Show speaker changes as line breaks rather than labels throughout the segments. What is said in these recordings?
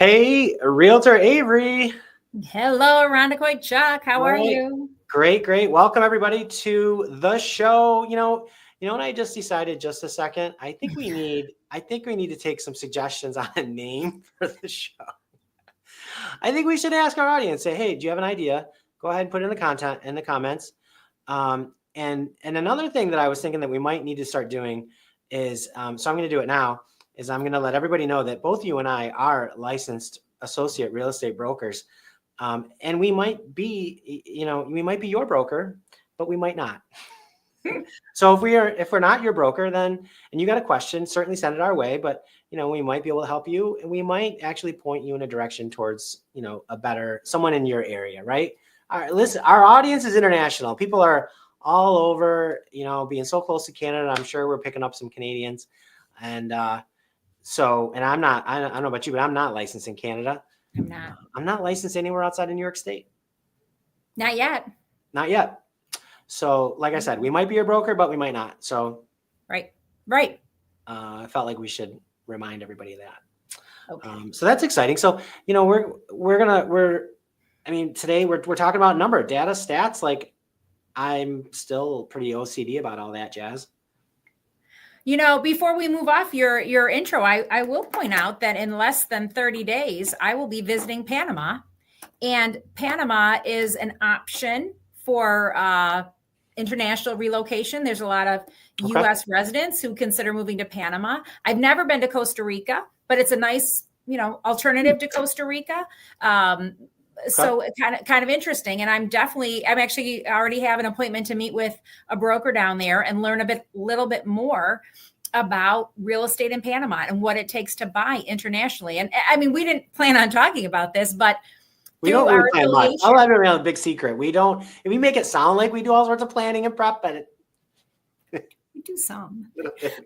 Hey, Realtor Avery.
Hello, Rhonda Chuck. How are you?
Great. Welcome everybody to the show. What I just decided just a second. I think we need to take some suggestions on a name for the show. I think we should ask our audience, say, hey, do you have an idea? Go ahead and put it in the comments. And another thing that I was thinking that we might need to start doing is, so I'm going to do it now, is I'm going to let everybody know that both you and I are licensed associate real estate brokers. And we might be, we might be your broker, but we might not. So if we're not your broker, then, and you got a question, certainly send it our way, but we might be able to help you, and we might actually point you in a direction towards, someone in your area, right? All right, listen, our audience is international. People are all over, being so close to Canada. I'm sure we're picking up some Canadians. And I don't know about you, but I'm not licensed in Canada. I'm not licensed anywhere outside of New York State.
Not yet.
So like I said, we might be a broker, but we might not. So
right.
I felt like we should remind everybody of that.
Okay.
So that's exciting. So, today we're talking about number, data, stats. Like, I'm still pretty OCD about all that jazz.
Before we move off your intro, I will point out that in less than 30 days, I will be visiting Panama. And Panama is an option for international relocation. There's a lot of U.S. residents who consider moving to Panama. I've never been to Costa Rica, but it's a nice, alternative to Costa Rica. So kind of interesting. And I'm actually already have an appointment to meet with a broker down there and learn a little bit more about real estate in Panama and what it takes to buy internationally. And I mean, we didn't plan on talking about this, but
we don't really plan much. I'll let everyone know a big secret. We don't, if we make it sound like we do all sorts of planning and prep, but
we do some.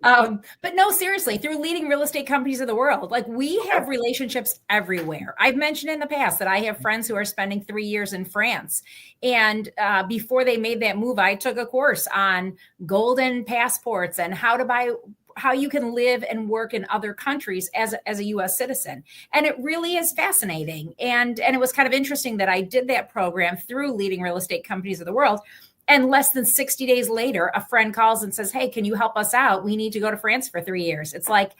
But no, seriously, through leading real estate companies of the world, like we have relationships everywhere. I've mentioned in the past that I have friends who are spending 3 years in France. And before they made that move, I took a course on golden passports and how you can live and work in other countries as a U.S. citizen. And it really is fascinating. And it was kind of interesting that I did that program through leading real estate companies of the world. And less than 60 days later, a friend calls and says, hey, can you help us out? We need to go to France for 3 years. It's like,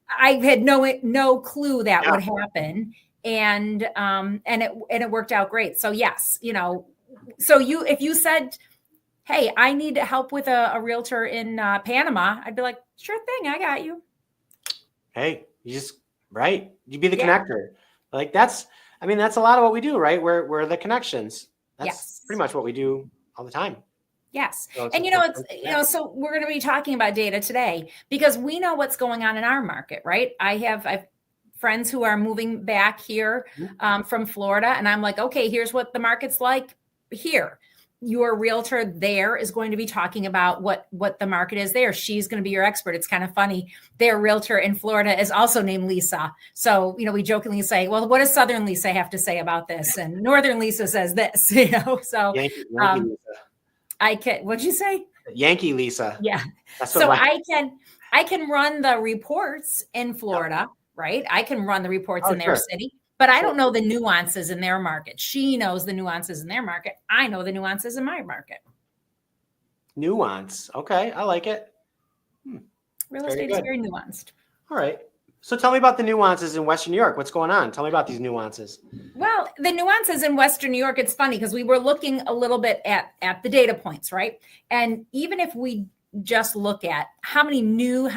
I had no clue that would happen. And it worked out great. So yes, if you said, hey, I need help with a realtor in Panama, I'd be like, sure thing, I got you.
Hey, you be the connector. Like that's a lot of what we do, right? We're the connections. That's pretty much what we do all the time.
Yes. So so we're going to be talking about data today because we know what's going on in our market, right? I've friends who are moving back here from Florida, and I'm like, okay, here's what the market's like here. Your realtor there is going to be talking about what the market is there. She's going to be your expert. It's kind of funny. Their realtor in Florida is also named Lisa. So, we jokingly say, well, what does Southern Lisa have to say about this? And Northern Lisa says this, so
Yankee Lisa.
What'd you say?
Yankee Lisa.
Yeah. So I can run the reports in Florida, right? I can run the reports in their city. But I don't know the nuances in their market. She knows the nuances in their market. I know the nuances in my market.
Nuance. Okay. I like it.
Real estate is very nuanced.
All right. So tell me about the nuances in Western New York. What's going on? Tell me about these nuances.
Well, the nuances in Western New York, it's funny because we were looking a little bit at the data points, right? And even if we just look at how many new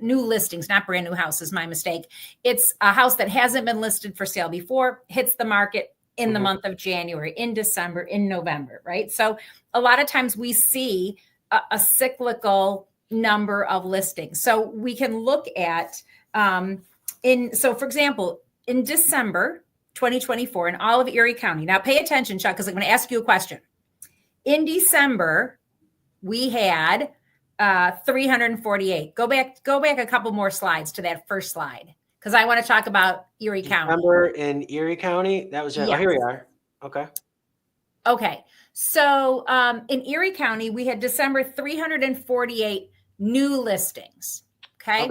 listings, not brand new houses, my mistake. It's a house that hasn't been listed for sale before, hits the market in the month of January, in December, in November, right? So a lot of times we see a cyclical number of listings. So we can look at, for example, in December 2024 in all of Erie County. Now pay attention, Chuck, because I'm going to ask you a question. In December, we had 348. Go back a couple more slides to that first slide because I want to talk about Erie County.
Remember in Erie County? That was here we are.
Okay. So in Erie County, we had December 348 new listings. Okay.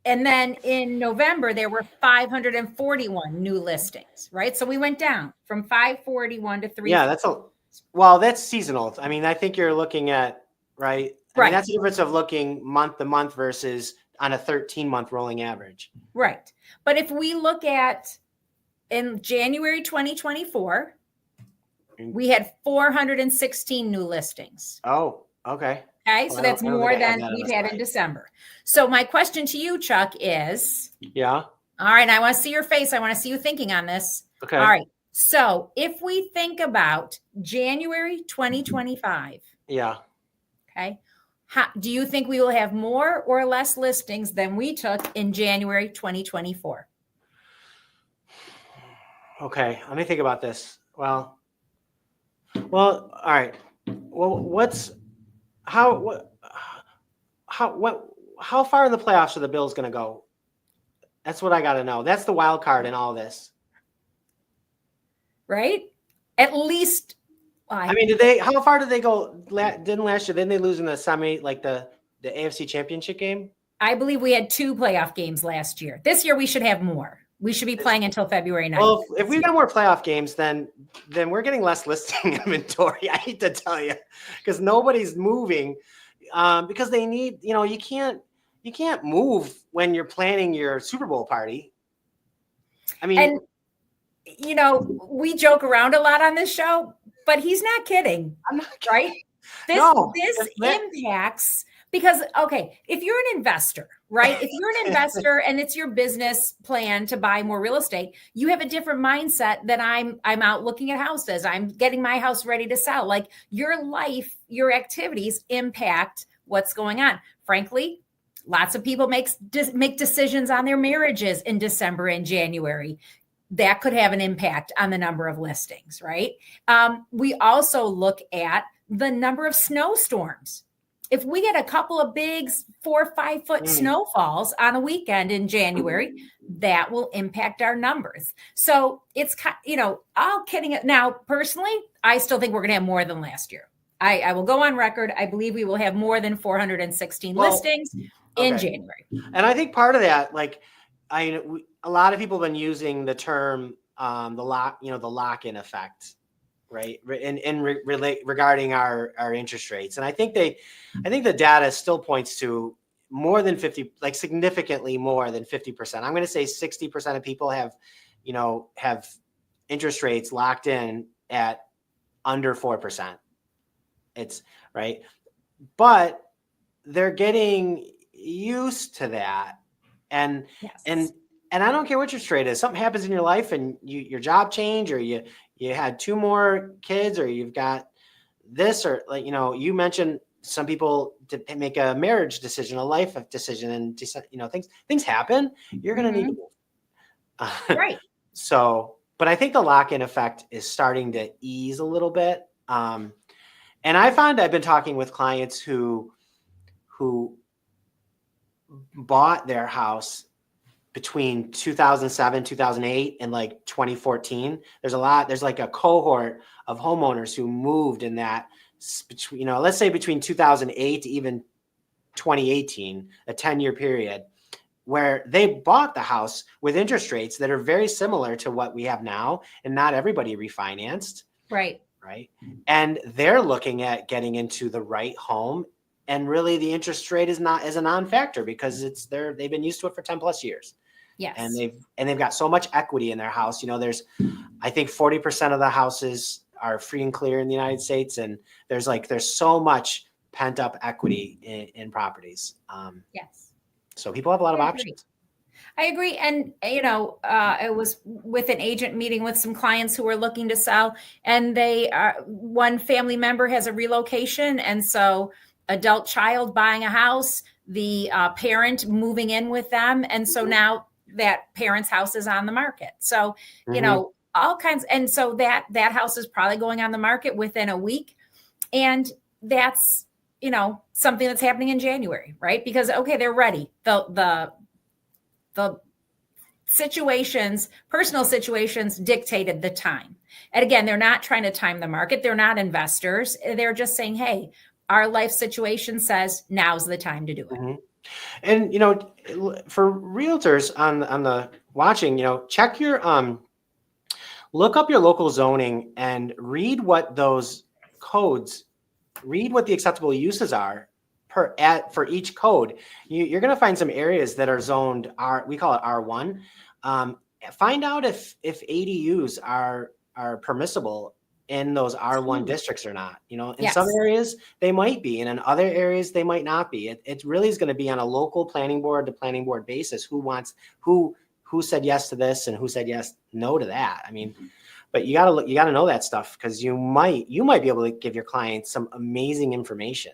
And then in November, there were 541 new listings, right? So we went down from 541 to 3.
Yeah, that's seasonal. I mean, I think you're looking at, right? I mean, that's the difference of looking month to month versus on a 13-month rolling average.
Right. But if we look at in January 2024, we had 416 new listings.
Oh, okay.
Okay, so that's more than we've had in December. So my question to you, Chuck, is,
yeah.
All right, I want to see your face. I want to see you thinking on this.
Okay.
All right. So if we think about January 2025,
yeah.
Okay, do you think we will have more or less listings than we took in January 2024?
Okay, let me think about this. Well, all right. Well, how far in the playoffs are the Bills going to go? That's what I got to know. That's the wild card in all this.
Right? At least.
I mean, how far did they go? Didn't last year? Didn't they lose in the semi, like the AFC Championship game?
I believe we had 2 playoff games last year. This year we should have more. We should be playing until February 9th.
Well, if we've got more playoff games, then we're getting less listing inventory. I hate to tell you, because nobody's moving, because they need. You can't move when you're planning your Super Bowl party. I mean,
and we joke around a lot on this show, but he's not kidding.
I'm not kidding.
Right? This impacts. Because, okay, if you're an investor, right? If you're an investor and it's your business plan to buy more real estate, you have a different mindset than I'm out looking at houses. I'm getting my house ready to sell. Like your life, your activities impact what's going on. Frankly, lots of people make decisions on their marriages in December and January. That could have an impact on the number of listings, right? We also look at the number of snowstorms. If we get a couple of big 4 or 5 foot snowfalls on a weekend in January, that will impact our numbers. So it's, all kidding. Now, personally, I still think we're going to have more than last year. I will go on record. I believe we will have more than 416 listings in January.
And I think part of that, a lot of people have been using the term the lock-in effect. Right. Regarding our interest rates. And I think the data still points to more than 50, like significantly more than 50%. I'm going to say 60% of people have interest rates locked in at under 4%. It's right. But they're getting used to that. And I don't care what your trade is. Something happens in your life and your job change, or you had 2 more kids, or you've got this, or you mentioned some people to make a marriage decision, a life decision, and things happen. You're going to need to move. Right. So, but I think the lock-in effect is starting to ease a little bit. And I find I've been talking with clients who bought their house between 2007, 2008, and 2014. There's like a cohort of homeowners who moved in that between, let's say between 2008 to even 2018, a 10-year period, where they bought the house with interest rates that are very similar to what we have now, and not everybody refinanced.
Right.
And they're looking at getting into the right home. And really the interest rate is a non-factor, because they've been used to it for 10 plus years.
Yes.
And they've got so much equity in their house. There's, I think 40% of the houses are free and clear in the United States. And there's so much pent up equity in properties.
Yes.
So people have a lot of options.
I agree. And, it was with an agent meeting with some clients who were looking to sell, and one family member has a relocation. And so adult child buying a house, the parent moving in with them. And so now that parent's house is on the market. So, all kinds. And so that house is probably going on the market within a week. And that's, something that's happening in January, right? Because, they're ready. The situations, personal situations dictated the time. And again, they're not trying to time the market. They're not investors. They're just saying, hey, our life situation says now's the time to do it.
And for realtors on the watching, check your look up your local zoning and read what those codes, read what the acceptable uses are for each code. You're going to find some areas that are zoned we call it R1. Find out if ADUs are permissible in those R1 districts or not. In some areas they might be, and in other areas they might not be. It really is going to be on a local planning board to planning board basis. Who said yes to this and who said no to that. I mean, but you gotta know that stuff, because you might be able to give your clients some amazing information.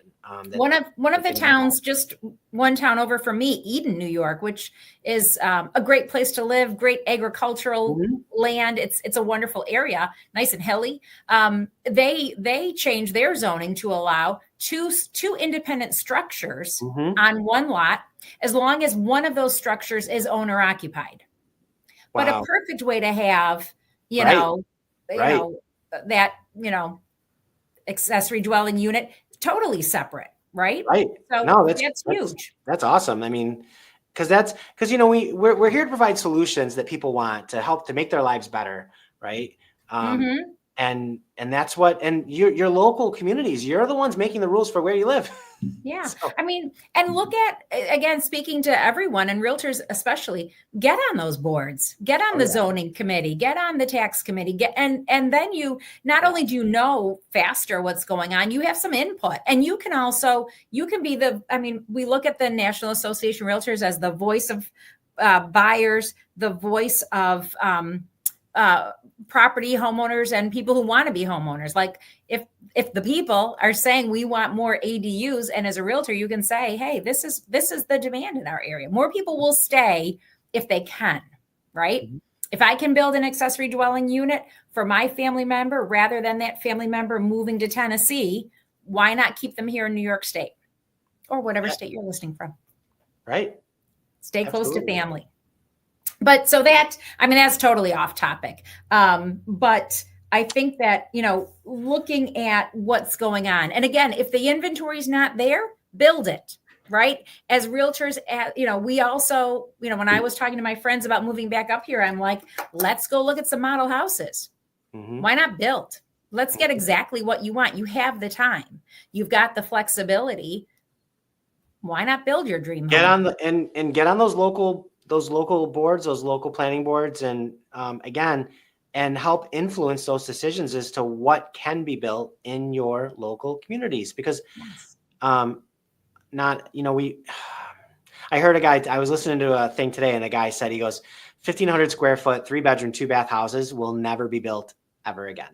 One of the towns, just one town over from me, Eden, New York, which is a great place to live, great agricultural land. It's a wonderful area, nice and hilly. They changed their zoning to allow two independent structures on one lot, as long as one of those structures is owner occupied. Wow. But a perfect way to have, that, accessory dwelling unit, totally separate, right?
Right.
So
no,
that's huge.
That's awesome. I mean, because we're here to provide solutions that people want to help to make their lives better, right? And that's what, and your local communities, you're the ones making the rules for where you live.
Yeah. So. I mean, and look at, again, speaking to everyone and realtors, especially, get on those boards, get on the zoning committee, get on the tax committee, and then you, not only do you know faster what's going on, you have some input, and you can be we look at the National Association of Realtors as the voice of buyers, the voice of property homeowners and people who want to be homeowners. Like if the people are saying we want more ADUs, and as a realtor, you can say, hey, this is the demand in our area. More people will stay if they can, right? If I can build an accessory dwelling unit for my family member, rather than that family member moving to Tennessee, why not keep them here in New York State or whatever state you're listening from?
Right.
Stay close to family. But so that's totally off topic. But I think that, looking at what's going on, and again, if the inventory is not there, build it, right? As realtors, we also, when I was talking to my friends about moving back up here, I'm like, let's go look at some model houses. Why not build? Let's get exactly what you want. You have the time. You've got the flexibility. Why not build your dream home?
Get on those local boards, those local planning boards, and and help influence those decisions as to what can be built in your local communities. Because I heard a guy, I was listening to a thing today, and a guy said, he goes, 1,500 square foot, 3-bedroom, 2-bath houses will never be built ever again.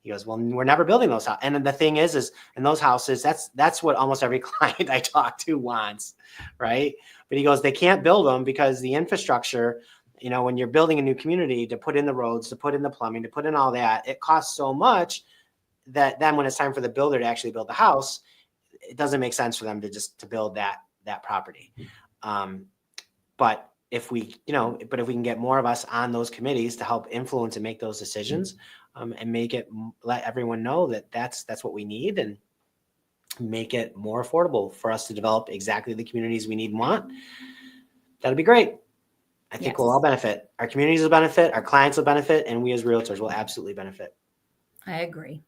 He goes, well, we're never building those houses. And the thing is in those houses, that's what almost every client I talk to wants, right? But he goes, they can't build them because the infrastructure, when you're building a new community, to put in the roads, to put in the plumbing, to put in all that, it costs so much that then when it's time for the builder to actually build the house, it doesn't make sense for them to build that property. But if we can get more of us on those committees to help influence and make those decisions, and let everyone know that that's what we need, and make it more affordable for us to develop exactly the communities we need and want, that'd be great. I think we'll all benefit. Our communities will benefit, our clients will benefit, and we as realtors will absolutely benefit.
I agree.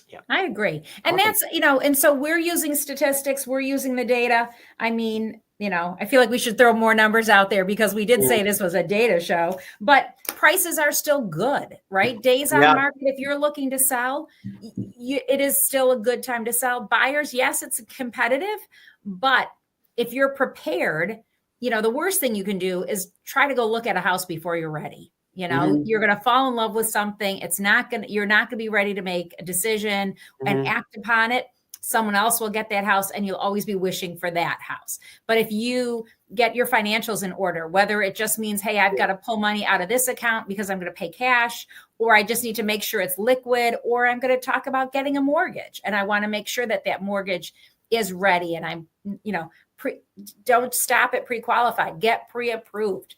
Yeah,
I agree. And that's, and so we're using statistics, we're using the data. I mean, I feel like we should throw more numbers out there, because we did say this was a data show, but prices are still good, right? Days on market. If you're looking to sell, it is still a good time to sell. Buyers, yes, it's competitive, but if you're prepared, the worst thing you can do is try to go look at a house before you're ready. You're going to fall in love with something. You're not going to be ready to make a decision and act upon it. Someone else will get that house, and you'll always be wishing for that house. But if you get your financials in order, whether it just means, hey, I've got to pull money out of this account because I'm going to pay cash, or I just need to make sure it's liquid, or I'm going to talk about getting a mortgage, and I want to make sure that mortgage is ready. And I'm, don't stop at pre-qualified, get pre-approved.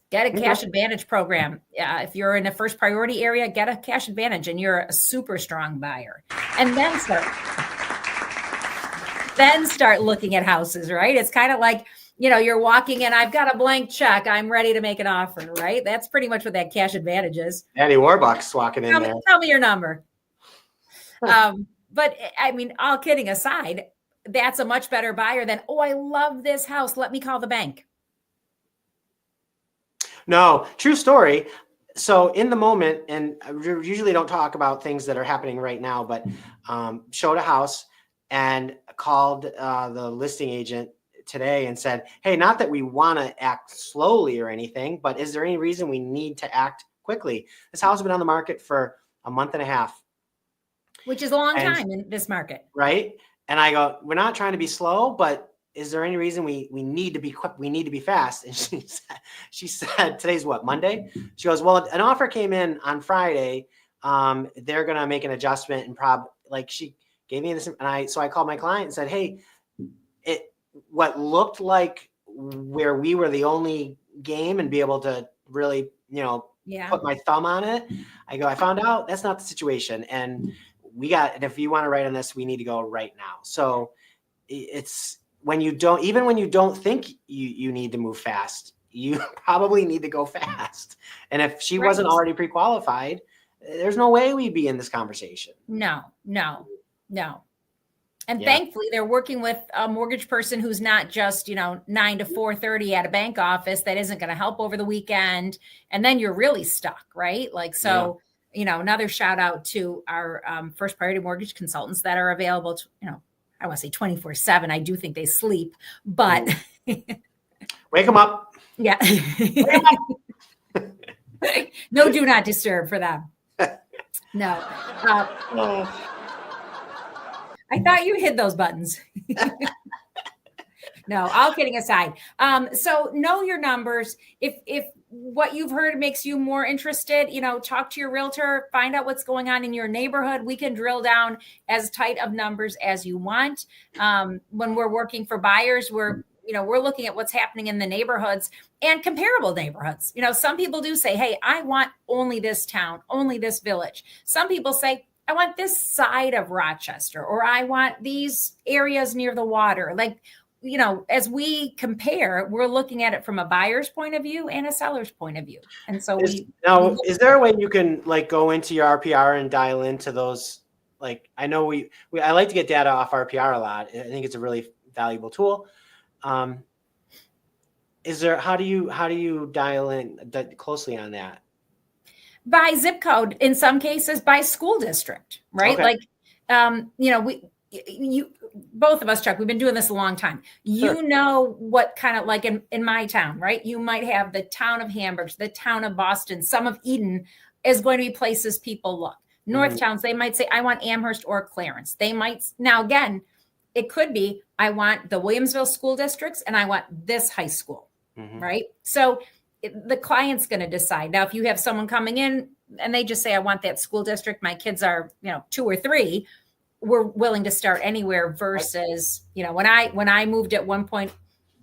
Get a cash advantage program. If you're in a first priority area, get a cash advantage, and you're a super strong buyer. And then start. then start looking at houses, right? It's kind of like, you're walking in, I've got a blank check, I'm ready to make an offer, right? That's pretty much what that cash advantage is.
Eddie Warbucks walking in there.
Tell me your number. But I mean, all kidding aside, that's a much better buyer than, oh, I love this house, let me call the bank.
No, true story. So in the moment, and I usually don't talk about things that are happening right now, but showed a house and called the listing agent today and said, hey, not that we want to act slowly or anything, but is there any reason we need to act quickly? This house has been on the market for a month and a half. Which is
a long time in this market.
Right. And I go, we're not trying to be slow, but is there any reason we need to be quick? We need to be fast. And she said, today's what, Monday? She goes, well, an offer came in on Friday. They're going to make an adjustment and she gave me this. And so I called my client and said, hey, what looked like where we were the only game and be able to really, put my thumb on it. I go, I found out that's not the situation. And if you want to write on this, we need to go right now. So it's, when you don't think you need to move fast, you probably need to go fast. And if she wasn't already pre-qualified, there's no way we'd be in this conversation.
No. And thankfully they're working with a mortgage person who's not just, 9 to 4:30 at a bank office that isn't going to help over the weekend. And then you're really stuck, right? Like, so, another shout out to our first priority mortgage consultants that are available to, I want to say 24/7. I do think they sleep, but
wake them up.
Yeah. No, do not disturb for them. No. I thought you hid those buttons. No, all kidding aside. So know your numbers. If what you've heard makes you more interested, talk to your realtor, find out what's going on in your neighborhood. We can drill down as tight of numbers as you want. When we're working for buyers, we're looking at what's happening in the neighborhoods and comparable neighborhoods. Some people do say, hey, I want only this town, only this village. Some people say, I want this side of Rochester, or I want these areas near the water. Like, as we compare, we're looking at it from a buyer's point of view and a seller's point of view. And so
is there a way you can go into your RPR and dial into those? I know I like to get data off RPR a lot. I think it's a really valuable tool. How do you dial in closely on that?
By zip code, in some cases by school district, right? Okay. Both of us, Chuck, we've been doing this a long time. You know what kind of, like in my town, right? You might have the town of Hamburg, the town of Boston, some of Eden is going to be places people look. North towns, they might say, I want Amherst or Clarence. They might, now again, it could be, I want the Williamsville school districts and I want this high school, right? So the client's going to decide. Now, if you have someone coming in and they just say, I want that school district, my kids are, 2 or 3, we're willing to start anywhere versus, when I moved at one point,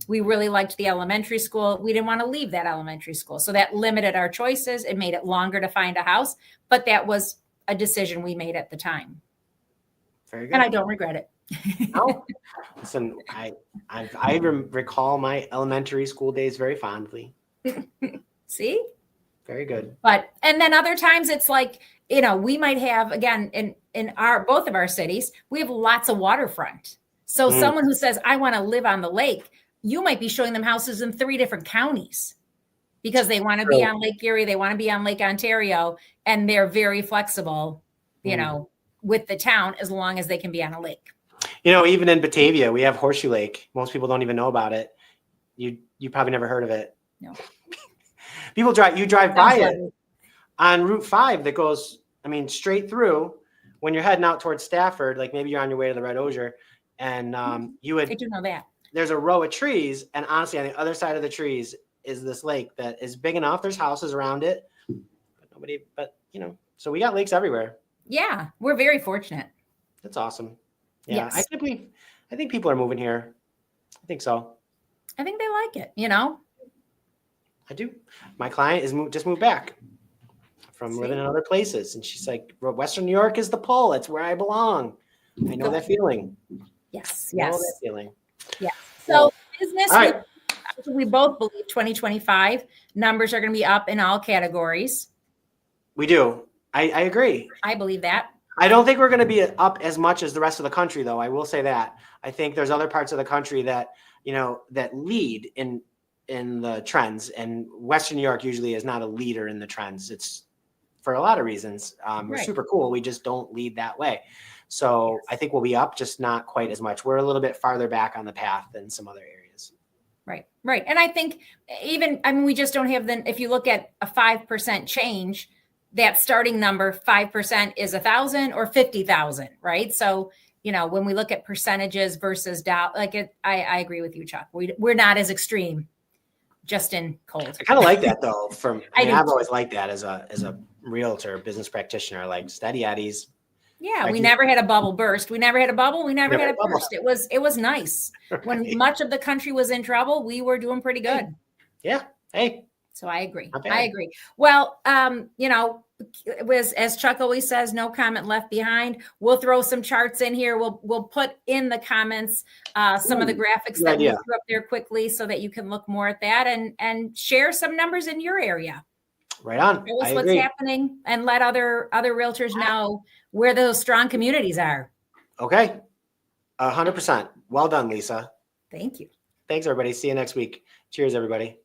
we really liked the elementary school. We didn't want to leave that elementary school. So that limited our choices. It made it longer to find a house, but that was a decision we made at the time.
Very good.
And I don't regret it.
No, listen, I recall my elementary school days very fondly.
See?
Very good.
And then other times it's like, we might have, again, in both of our cities, we have lots of waterfront. So someone who says, I want to live on the lake, you might be showing them houses in 3 different counties because they want to be on Lake Erie, they want to be on Lake Ontario, and they're very flexible, with the town as long as they can be on a lake.
Even in Batavia, we have Horseshoe Lake. Most people don't even know about it. You probably never heard of it.
No.
You drive by it on Route 5 that goes, straight through when you're heading out towards Stafford, like maybe you're on your way to the Red Osier, and I
do know that.
There's a row of trees, and honestly, on the other side of the trees is this lake that is big enough. There's houses around it, so we got lakes everywhere.
Yeah, we're very fortunate.
That's awesome. Yeah,
yes.
I think people are moving here. I think so.
I think they like it,
I do. My client just moved back from living in other places. And she's like, Western New York is the pull. It's where I belong. I know that feeling.
Yes.
Know
Yes.
that feeling.
Yes. So business,
All right.
we both believe 2025 numbers are going to be up in all categories.
We do. I agree.
I believe that.
I don't think we're going to be up as much as the rest of the country, though. I will say that. I think there's other parts of the country that, that lead in the trends, and Western New York usually is not a leader in the trends. It's for a lot of reasons. We're super cool. We just don't lead that way. So I think we'll be up, just not quite as much. We're a little bit farther back on the path than some other areas.
Right. And I think we just don't have if you look at a 5% change, that starting number, 5% is 1,000 or 50,000, right? So, when we look at percentages versus I agree with you, Chuck. We're not as extreme, just in cold.
I kind of like that though. I've always liked that as a realtor, business practitioner, like steady Eddies.
Yeah, we never had a bubble burst. We never had a bubble. We never had a burst. It was nice. Right. When much of the country was in trouble, we were doing pretty good.
Yeah. Hey.
So I agree. I agree. Well, it was, as Chuck always says, no comment left behind. We'll throw some charts in here. We'll put in the comments some of the graphics that we threw up there quickly so that you can look more at that and share some numbers in your area.
Right on.
Tell us what's happening and let other realtors know where those strong communities are.
Okay. 100%. Well done, Lisa.
Thank you.
Thanks, everybody. See you next week. Cheers, everybody.